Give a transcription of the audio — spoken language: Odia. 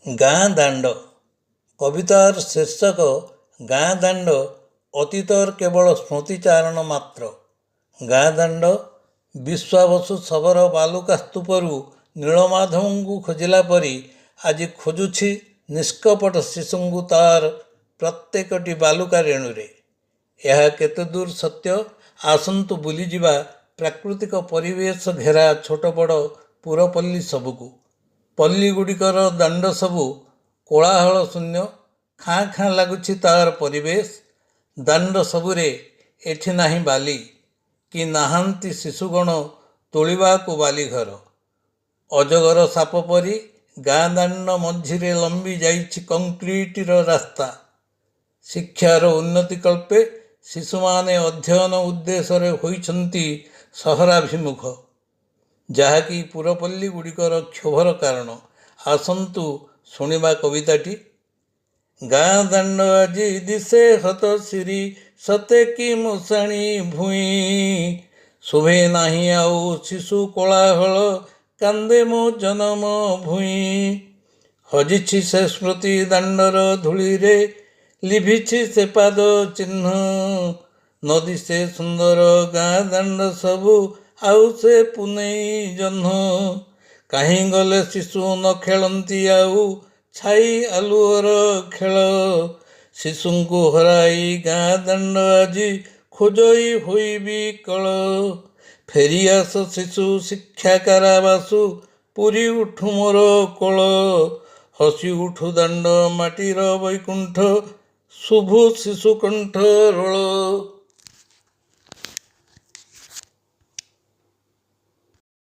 ଗାଁ ଦାଣ୍ଡ କବିତାর ଶୀର୍ଷକ ଗାଁ ଦାଣ୍ଡ ଅତୀତର କେବଳ ସ୍ମୃତିଚାରଣ ମାତ୍ର। ଗାଁ ଦାଣ୍ଡ ବିଶ୍ୱାବସୁ ଶବର ବାଲୁକା ସ୍ତୂପରୁ ନୀଳମାଧବଙ୍କୁ ଖୋଜିଲା ପରି ଆଜି ଖୋଜୁଛି ନିଷ୍କପଟ ଶିଶୁଙ୍କୁ ତାର ପ୍ରତ୍ୟେକଟି ବାଲୁକା ରେଣୁରେ। ଏହା କେତେଦୂର ସତ୍ୟ ଆସନ୍ତୁ ବୁଲିଯିବା ପ୍ରାକୃତିକ ପରିବେଶ ଘେରା ଛୋଟ ବଡ଼ ପୁରପଲ୍ଲୀ ସବୁକୁ। ପଲ୍ଲୀଗୁଡ଼ିକର ଦାଣ୍ଡ ସବୁ କୋଳାହଳ ଶୂନ୍ୟ, ଖାଁ ଖାଁ ଲାଗୁଛି ତାର ପରିବେଶ। ଦାଣ୍ଡ ସବୁରେ ଏଠି ନାହିଁ ବାଲି, କି ନାହାନ୍ତି ଶିଶୁଗଣ ତୋଳିବାକୁ ବାଲିଘର। ଅଜଗର ସାପ ପରି ଗାଁ ଦାଣ୍ଡ ମଝିରେ ଲମ୍ବି ଯାଇଛି କଂକ୍ରିଟର ରାସ୍ତା। ଶିକ୍ଷାର ଉନ୍ନତି କଳ୍ପେ ଶିଶୁମାନେ ଅଧ୍ୟୟନ ଉଦ୍ଦେଶ୍ୟରେ ହୋଇଛନ୍ତି ସହରାଭିମୁଖ, ଯାହାକି ପୁରପଲ୍ଲୀ ଗୁଡ଼ିକର କ୍ଷୋଭର କାରଣ। ଆସନ୍ତୁ ଶୁଣିବା କବିତାଟି। ଗାଁ ଦାଣ୍ଡ ଆଜି ଦିଶେ ହତଶିରି, ସତେ କି ମଶାଣି ଭୂଇଁ। ଶୁଭେ ନାହିଁ ଆଉ ଶିଶୁ କୋଳାହଳ, କାନ୍ଦେ ମୋ ଜନମ ଭୂଇଁ। ହଜିଛି ସେ ସ୍ମୃତି ଦାଣ୍ଡର ଧୂଳିରେ, ଲିଭିଛି ସେ ପାଦ ଚିହ୍ନ। ନଦୀ ସେ ସୁନ୍ଦର ଗାଁ ଦାଣ୍ଡ ସବୁ, ଆଉ ସେ ପୁନେଇ ଜହ୍ନ। କାହିଁ ଗଲେ ଶିଶୁ ନ ଖେଳନ୍ତି ଆଉ, ଛାଇ ଆଲୁଅର ଖେଳ। ଶିଶୁଙ୍କୁ ହରାଇ ଗାଁ ଦାଣ୍ଡ ଆଜି ଖୋଜଇ ହୋଇ ବିକଳ। ଫେରିଆସ ଶିଶୁ ଶିକ୍ଷା କାରାବାସୁ, ପୁରି ଉଠୁ ମୋର କୋଳ। ହସି ଉଠୁ ଦାଣ୍ଡ ମାଟିର ବୈକୁଣ୍ଠ, ଶୁଭୁ ଶିଶୁ କଣ୍ଠ ରୋଳ।